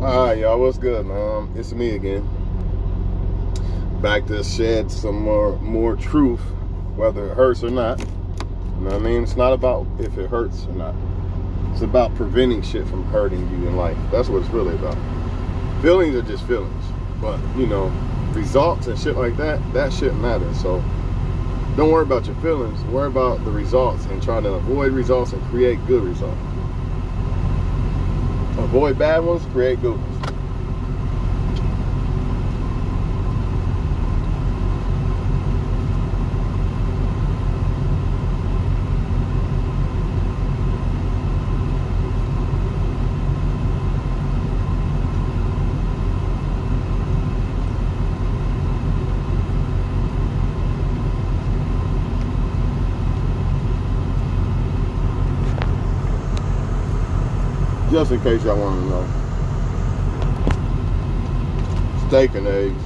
Alright, y'all, what's good, man? It's me again. Back to shed some more truth, whether it hurts or not. You know what I mean? It's not about if it hurts or not. It's about preventing shit from hurting you in life. That's what it's really about. Feelings are just feelings. But, you know, results and shit like that, that shit matters. So don't worry about your feelings. Worry about the results and try to avoid results and create good results. Avoid bad ones, create good ones. Just in case y'all want to know. Steak and eggs.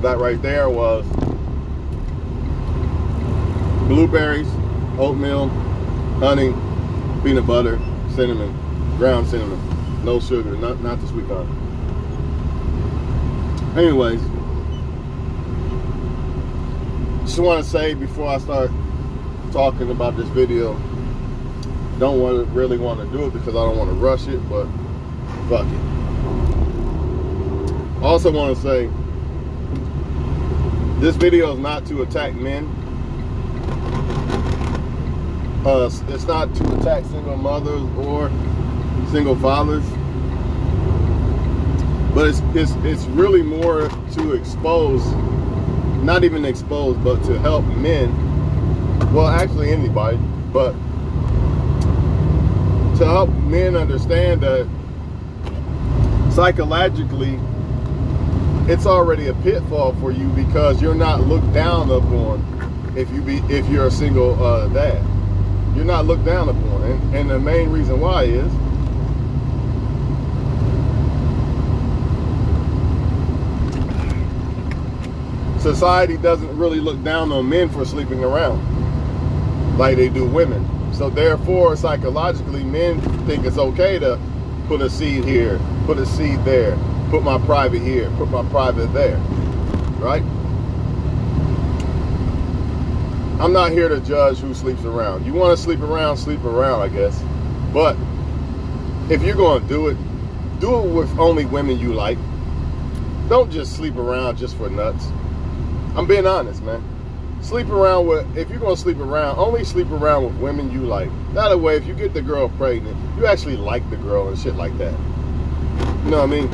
That right there was blueberries, oatmeal, honey, peanut butter, cinnamon, ground cinnamon, no sugar, not the sweet kind. Anyways, just want to say before I start talking about this video, don't really want to do it because I don't want to rush it, but fuck it. Also want to say, this video is not to attack men. It's not to attack single mothers or single fathers. But it's really more to expose, not even expose, but to help men. Well, actually anybody, but to help men understand that psychologically, it's already a pitfall for you because you're not looked down upon if you're a single dad. You're not looked down upon, and the main reason why is society doesn't really look down on men for sleeping around like they do women. So therefore, psychologically, men think it's okay to put a seed here, put a seed there, put my private here, put my private there, right? I'm not here to judge who sleeps around. You want to sleep around, I guess. But if you're going to do it with only women you like. Don't just sleep around just for nuts. I'm being honest, man. If you're going to sleep around, only sleep around with women you like. That way, if you get the girl pregnant, you actually like the girl and shit like that. You know what I mean?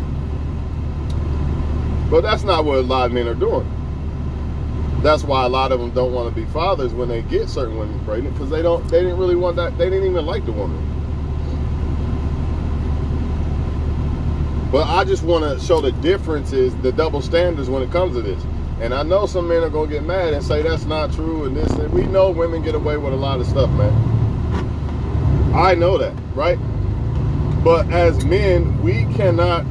But that's not what a lot of men are doing. That's why a lot of them don't want to be fathers when they get certain women pregnant, because they didn't really want that. They didn't even like the woman. But I just want to show the differences, the double standards when it comes to this. And I know some men are going to get mad and say that's not true and this. And we know women get away with a lot of stuff, man. I know that, right? But as men, we cannot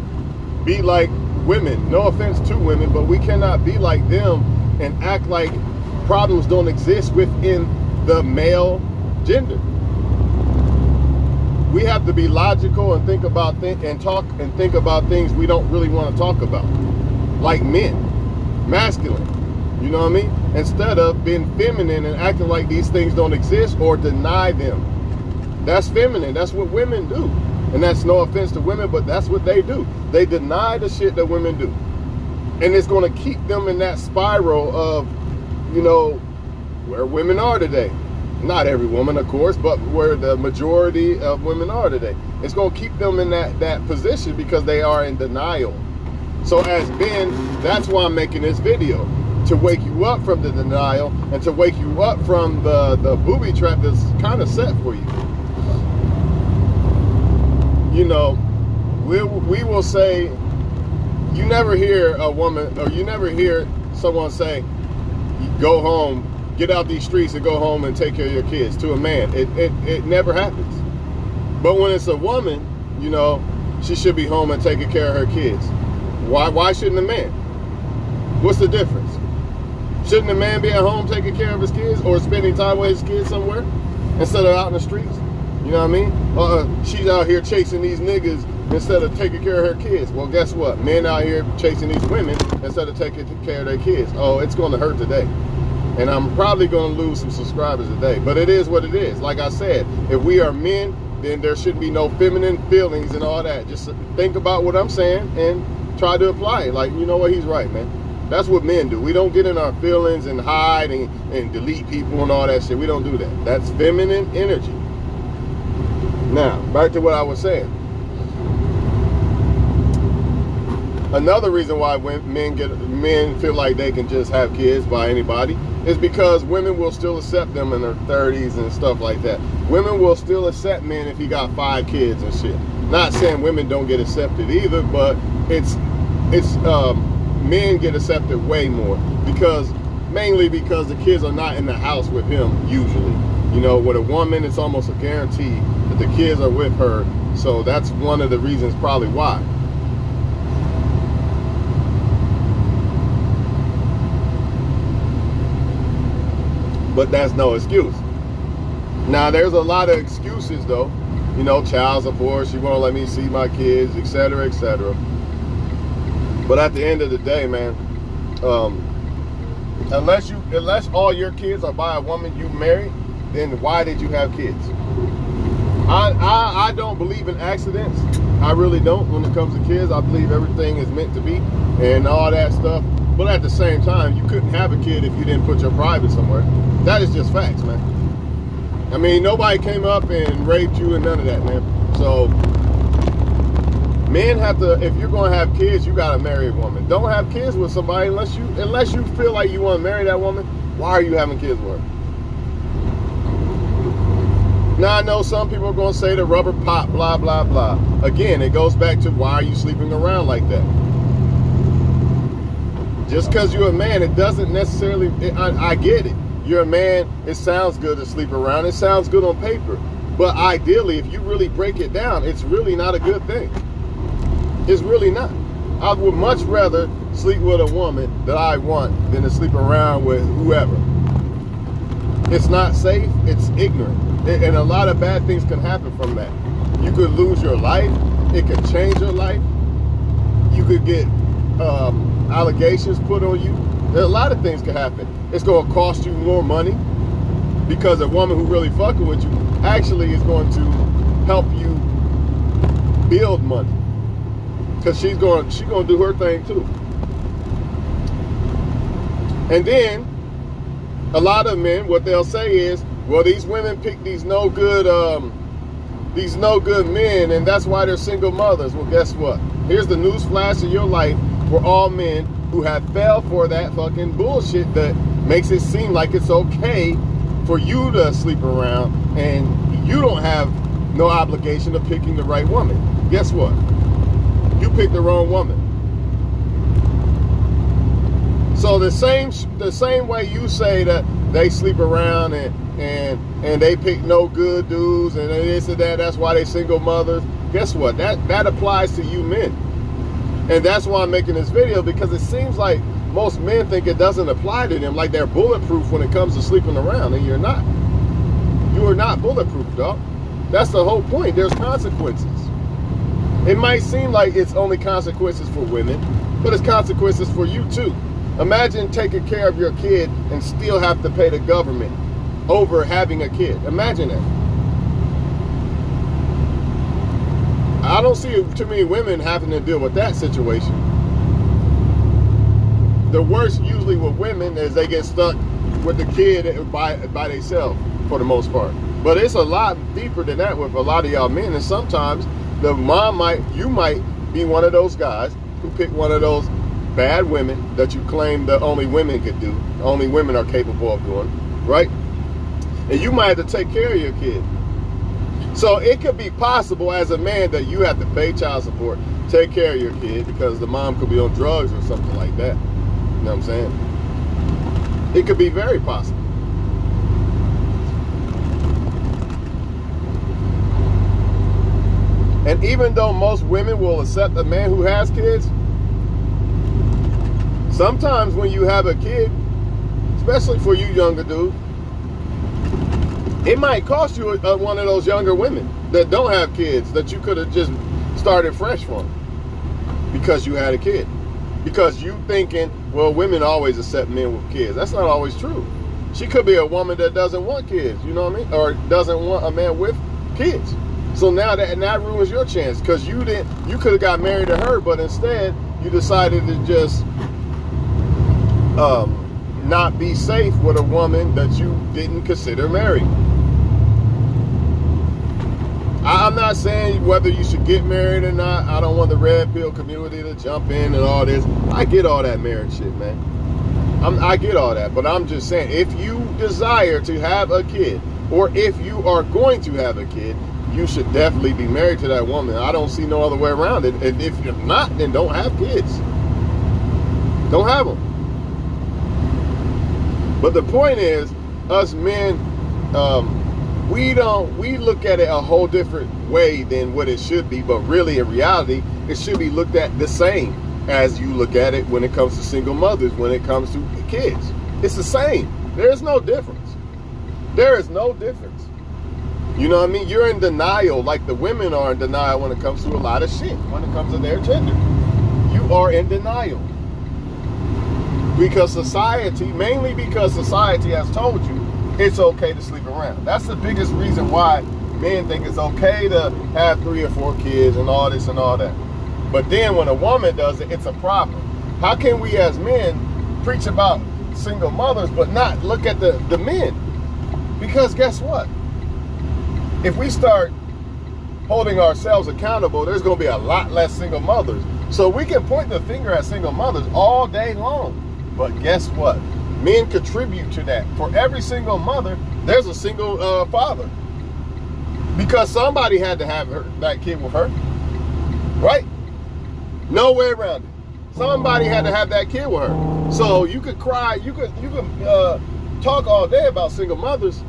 be like women. No offense to women, but we cannot be like them and act like problems don't exist within the male gender. We have to be logical and think about think about things we don't really want to talk about, like men, masculine. You know what I mean? Instead of being feminine and acting like these things don't exist or deny them. That's feminine. That's what women do. And that's no offense to women, but that's what they do. They deny the shit that women do. And it's going to keep them in that spiral of, you know, where women are today. not every woman, of course, but where the majority of women are today. It's going to keep them in that position because they are in denial. So as men, that's why I'm making this video, to wake you up from the denial and to wake you up from the booby trap that's kind of set for you. You know, we will say, you never hear a woman, or you never hear someone say, go home, get out these streets and go home and take care of your kids to a man. It never happens. But when it's a woman, you know, she should be home and taking care of her kids. Why shouldn't a man? What's the difference? Shouldn't a man be at home taking care of his kids or spending time with his kids somewhere instead of out in the streets? You know what I mean? She's out here chasing these niggas instead of taking care of her kids. Well, guess what? Men out here chasing these women instead of taking care of their kids. Oh, it's going to hurt today. And I'm probably going to lose some subscribers today. But it is what it is. Like I said, if we are men, then there shouldn't be no feminine feelings and all that. Just think about what I'm saying and try to apply it. Like, you know what? He's right, man. That's what men do. We don't get in our feelings and hide and delete people and all that shit. We don't do that. That's feminine energy. Now, back to what I was saying. Another reason why men feel like they can just have kids by anybody is because women will still accept them in their 30s and stuff like that. Women will still accept men if he got 5 kids and shit. Not saying women don't get accepted either, but it's men get accepted way more mainly because the kids are not in the house with him usually. You know, with a woman, it's almost a guarantee that the kids are with her. So that's one of the reasons probably why. But that's no excuse. Now, there's a lot of excuses, though. You know, child support, she won't let me see my kids, etc., etc. But at the end of the day, man, unless all your kids are by a woman you married, then why did you have kids? I don't believe in accidents. I really don't when it comes to kids. I believe everything is meant to be and all that stuff. But at the same time, you couldn't have a kid if you didn't put your private somewhere. That is just facts, man. I mean, nobody came up and raped you and none of that, man. So, men have to, if you're going to have kids, you got to marry a woman. Don't have kids with somebody unless you feel like you want to marry that woman. Why are you having kids with her? Now, I know some people are going to say the rubber pop, blah, blah, blah. Again, it goes back to why are you sleeping around like that? Just because you're a man, it doesn't necessarily, I get it. You're a man, it sounds good to sleep around. It sounds good on paper. But ideally, if you really break it down, it's really not a good thing. It's really not. I would much rather sleep with a woman that I want than to sleep around with whoever. It's not safe, it's ignorant. And a lot of bad things can happen from that. You could lose your life. It could change your life. You could get allegations put on you. There's a lot of things can happen. It's going to cost you more money because a woman who really fucking with you actually is going to help you build money because she's going to do her thing too. And then a lot of men, what they'll say is, well, these women pick these no good men, and that's why they're single mothers. Well, guess what? Here's the news flash of your life for all men who have fell for that fucking bullshit that makes it seem like it's okay for you to sleep around and you don't have no obligation of picking the right woman. Guess what? You picked the wrong woman. So the same way you say that they sleep around and they pick no good dudes and this and that, that's why they single mothers. Guess what? That applies to you men. And that's why I'm making this video, because it seems like most men think it doesn't apply to them, like they're bulletproof when it comes to sleeping around, and you're not. You are not bulletproof, dog. That's the whole point. There's consequences. It might seem like it's only consequences for women, but it's consequences for you too. Imagine taking care of your kid and still have to pay the government over having a kid. Imagine that. I don't see too many women having to deal with that situation. The worst usually with women is they get stuck with the kid by themselves for the most part. But it's a lot deeper than that with a lot of y'all men. And sometimes you might be one of those guys who pick one of those bad women that you claim that only women could do, only women are capable of doing, right? And you might have to take care of your kid. So it could be possible as a man that you have to pay child support, take care of your kid because the mom could be on drugs or something like that. You know what I'm saying? It could be very possible. And even though most women will accept a man who has kids, sometimes when you have a kid, especially for you younger dudes, it might cost you one of those younger women that don't have kids that you could have just started fresh from because you had a kid. Because you thinking, well, women always accept men with kids. That's not always true. She could be a woman that doesn't want kids, you know what I mean? Or doesn't want a man with kids. So now that ruins your chance because you could have got married to her, but instead you decided to just not be safe with a woman that you didn't consider married. I'm not saying whether you should get married or not. I don't want the red pill community to jump in and all this. I get all that marriage shit, man. I get all that. But I'm just saying, if you desire to have a kid, or if you are going to have a kid, you should definitely be married to that woman. I don't see no other way around it. And if you're not, then don't have kids. Don't have them. But the point is, us men, we look at it a whole different way than what it should be. But really, in reality, it should be looked at the same as you look at it when it comes to single mothers, when it comes to kids. It's the same. There's no difference. There is no difference. You know what I mean? You're in denial, like the women are in denial when it comes to a lot of shit, when it comes to their gender. You are in denial. Because mainly because society has told you it's okay to sleep around. That's the biggest reason why men think it's okay to have 3 or 4 kids and all this and all that. But then when a woman does it, it's a problem. How can we as men preach about single mothers but not look at the men? Because guess what? If we start holding ourselves accountable, there's going to be a lot less single mothers. So we can point the finger at single mothers all day long. But guess what? Men contribute to that. For every single mother, there's a single father. Because somebody had to have that kid with her. Right? No way around it. Somebody had to have that kid with her. So you could cry, you could talk all day about single mothers.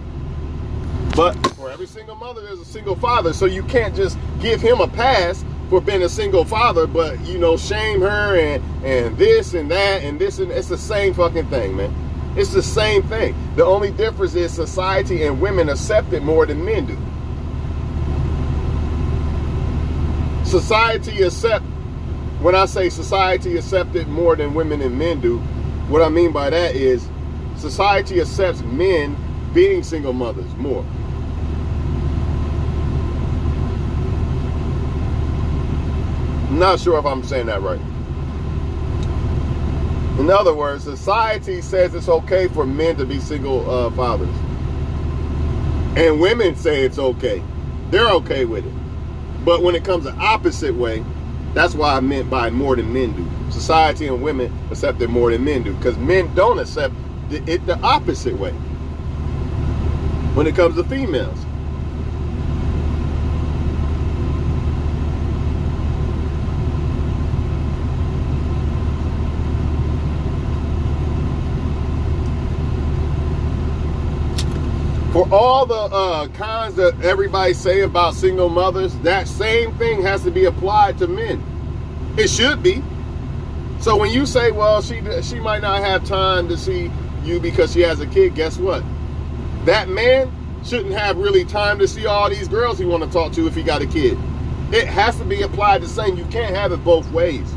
But for every single mother, there's a single father. So you can't just give him a pass for being a single father, but, you know, shame her and this and that and this. And it's the same fucking thing, man. It's the same thing. The only difference is society and women accept it more than men do. Society accept, when I say society accept it more than women and men do, what I mean by that is society accepts men being single mothers more. I'm not sure if I'm saying that right. In other words, society says it's okay for men to be single fathers. And women say it's okay. They're okay with it. But when it comes the opposite way, that's why I meant by more than men do. Society and women accept it more than men do. Because men don't accept it the opposite way when it comes to females. For all the cons that everybody say about single mothers, that same thing has to be applied to men. It should be. So when you say, well, she might not have time to see you because she has a kid, guess what? That man shouldn't have really time to see all these girls he want to talk to if he got a kid. It has to be applied the same. You can't have it both ways.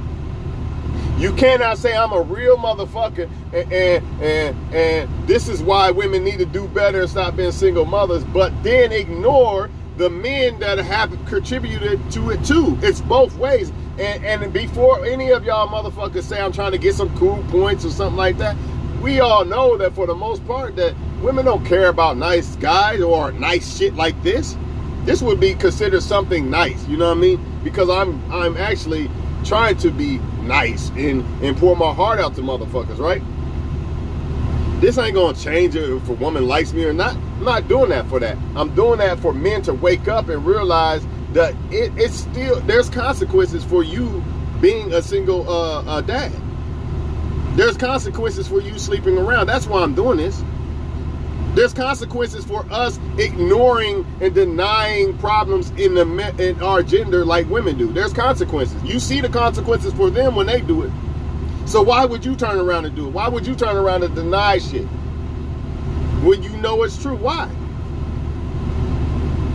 You cannot say I'm a real motherfucker and this is why women need to do better and stop being single mothers, but then ignore the men that have contributed to it too. It's both ways. And before any of y'all motherfuckers say I'm trying to get some cool points or something like that, we all know that for the most part that Women don't care about nice guys or nice shit like this. This would be considered something nice, you know what I mean? Because I'm actually trying to be nice and pour my heart out to motherfuckers, right? This ain't gonna change it if a woman likes me or not. I'm not doing that for that. I'm doing that for men to wake up and realize that it's still, there's consequences for you being a single dad. There's consequences for you sleeping around. That's why I'm doing this. There's consequences for us ignoring and denying problems in our gender like women do. There's consequences. You see the consequences for them when they do it. So why would you turn around and do it? Why would you turn around and deny shit when you know it's true? Why?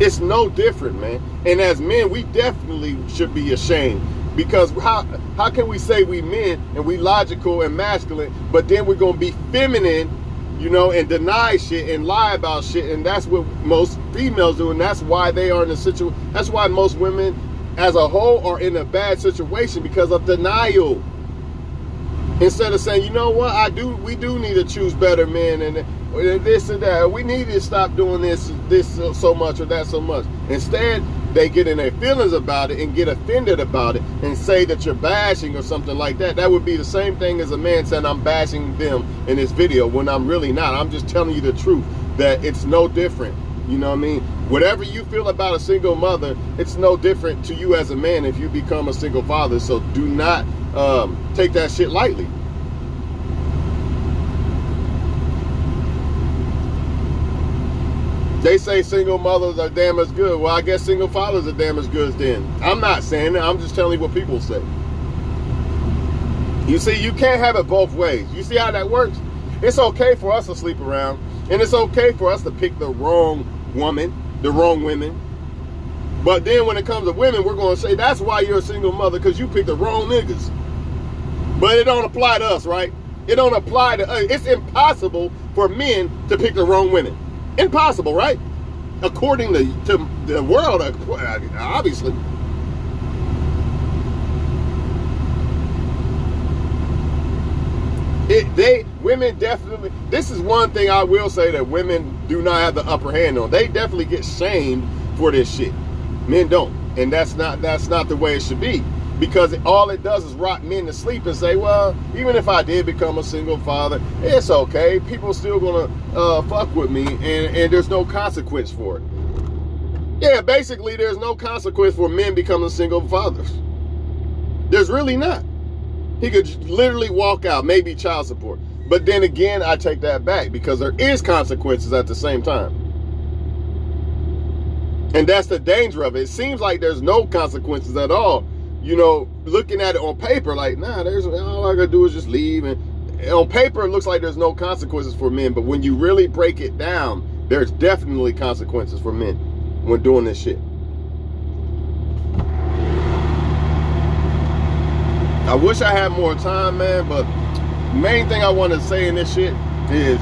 It's no different, man. And as men, we definitely should be ashamed. Because how can we say we men and we logical and masculine, but then we're going to be feminine, you know, and deny shit and lie about shit? And that's what most females do. And that's why they are in a situation. That's why most women as a whole are in a bad situation, because of denial. Instead of saying, you know what, we do need to choose better men and this and that. We need to stop doing this so much or that so much. Instead, they get in their feelings about it and get offended about it and say that you're bashing or something like that. That would be the same thing as a man saying I'm bashing them in this video when I'm really not. I'm just telling you the truth, that it's no different. You know what I mean? Whatever you feel about a single mother, it's no different to you as a man if you become a single father. So do not take that shit lightly. They say single mothers are damn as good. Well, I guess single fathers are damn as good as then. I'm not saying that. I'm just telling you what people say. You see, you can't have it both ways. You see how that works? It's okay for us to sleep around, and it's okay for us to pick the wrong woman, the wrong women. But then when it comes to women, we're going to say that's why you're a single mother, because you picked the wrong niggas. But it don't apply to us, right? It don't apply to us. It's impossible for men to pick the wrong women. Impossible, right? According to the world, obviously. Women definitely, this is one thing I will say that women do not have the upper hand on. They definitely get shamed for this shit. Men don't. And that's not the way it should be. Because all it does is rock men to sleep and say, well, even if I did become a single father, it's okay. People still gonna fuck with me, and there's no consequence for it. Yeah, basically there's no consequence for men becoming single fathers. There's really not. He could literally walk out, maybe child support. But then again, I take that back, because there is consequences at the same time. And that's the danger of it. It seems like there's no consequences at all. You know, looking at it on paper, like, nah, all I gotta do is just leave. And on paper, it looks like there's no consequences for men. But when you really break it down, there's definitely consequences for men when doing this shit. I wish I had more time, man, but the main thing I want to say in this shit is,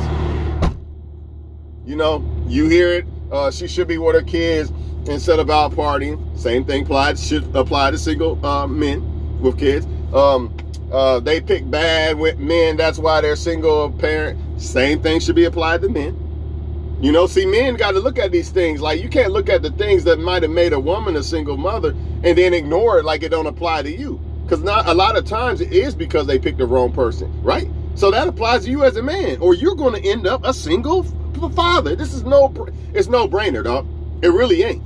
you know, you hear it, she should be with her kids instead of out partying. Same thing should apply to single men with kids. They pick bad with men, that's why they're single parent. Same thing should be applied to men. You know, see, men got to look at these things. Like, you can't look at the things that might have made a woman a single mother and then ignore it like it don't apply to you. Because not a lot of times it is because they picked the wrong person, right? So that applies to you as a man, or you're going to end up a single father. This is it's no brainer, dog. It really ain't.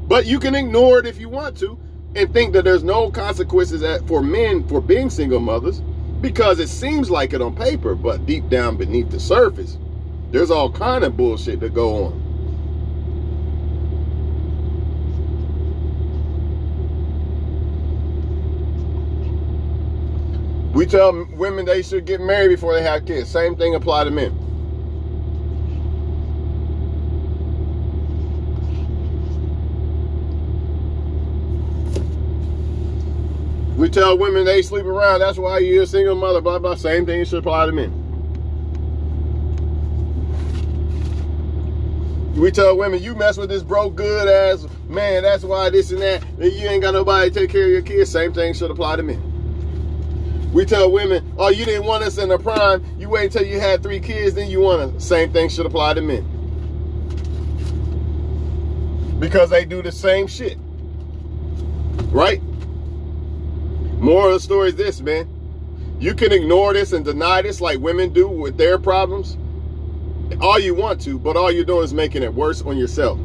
But you can ignore it if you want to and think that there's no consequences for men for being single mothers, because it seems like it on paper, but deep down beneath the surface, there's all kind of bullshit that go on. We tell women they should get married before they have kids. Same thing apply to men. We tell women they sleep around, that's why you're a single mother, blah, blah. Same thing should apply to men. We tell women, you mess with this broke good ass man, that's why this and that, and you ain't got nobody to take care of your kids. Same thing should apply to men. We tell women, oh, you didn't want us in the prime. You wait until you had 3 kids, then you want us. Same thing should apply to men. Because they do the same shit. Right? Moral of the story is this, man. You can ignore this and deny this like women do with their problems all you want to, but all you're doing is making it worse on yourself.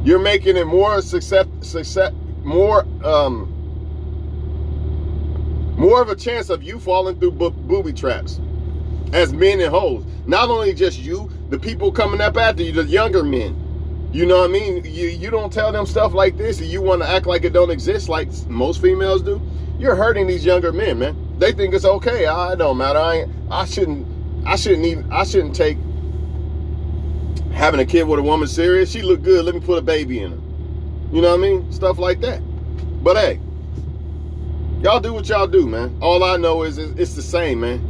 You're making it more more of a chance of you falling through booby traps as men and hoes. Not only just you, the people coming up after you, the younger men. You know what I mean? You don't tell them stuff like this and you want to act like it don't exist like most females do. You're hurting these younger men, man. They think it's okay. It don't matter. I shouldn't take having a kid with a woman serious. She look good. Let me put a baby in her. You know what I mean? Stuff like that. But hey, y'all do what y'all do, man. All I know is it's the same, man.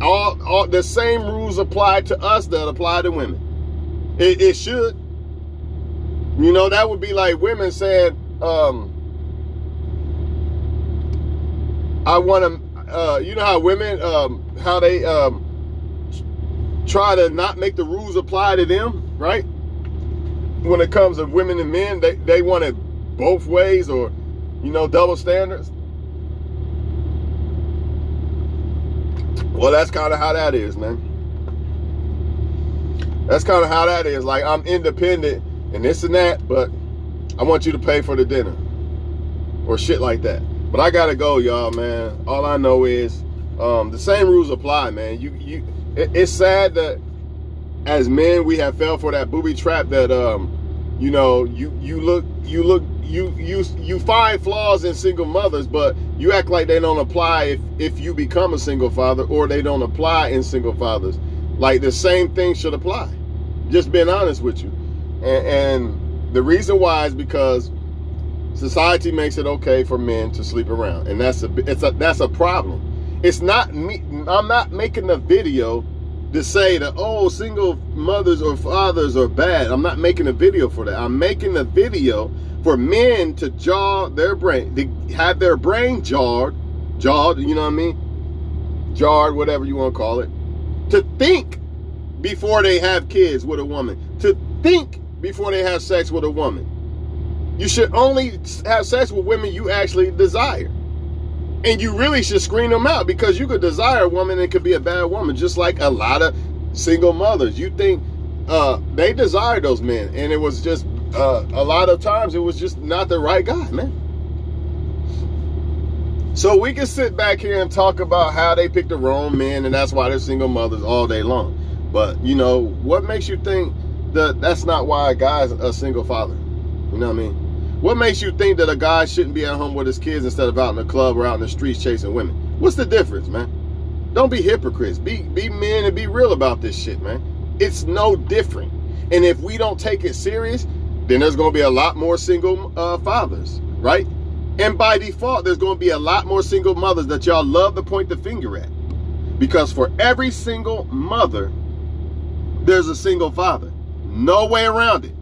All the same rules apply to us that apply to women. It should. You know, that would be like women saying, I want to, you know how women, how they try to not make the rules apply to them, right? When it comes to women and men, they want it both ways, or, you know, double standards. Well, that's kind of how that is, man. That's kind of how that is. Like, I'm independent and this and that, but I want you to pay for the dinner or shit like that. But I gotta go, y'all, man. All I know is the same rules apply, man. It's sad that as men we have fell for that booby trap that you know, you find flaws in single mothers, but you act like they don't apply if you become a single father, or they don't apply in single fathers. Like the same thing should apply. Just being honest with you. And the reason why is because society makes it okay for men to sleep around, and that's a problem. It's not me. I'm not making a video to say that, oh, single mothers or fathers are bad. I'm not making a video for that. I'm making a video for men to jar their brain, to have their brain jarred, you know what I mean? Jarred, whatever you want to call it, to think before they have kids with a woman, to think before they have sex with a woman. You should only have sex with women you actually desire. And you really should screen them out, because you could desire a woman and it could be a bad woman, just like a lot of single mothers. You think they desire those men, and it was just a lot of times it was just not the right guy, man. So we can sit back here and talk about how they picked the wrong men, and that's why they're single mothers all day long. But, you know, what makes you think that that's not why a guy's a single father? You know what I mean? What makes you think that a guy shouldn't be at home with his kids instead of out in the club or out in the streets chasing women? What's the difference, man? Don't be hypocrites. Be men and be real about this shit, man. It's no different. And if we don't take it serious, then there's going to be a lot more single fathers, right? And by default, there's going to be a lot more single mothers that y'all love to point the finger at. Because for every single mother, there's a single father. No way around it.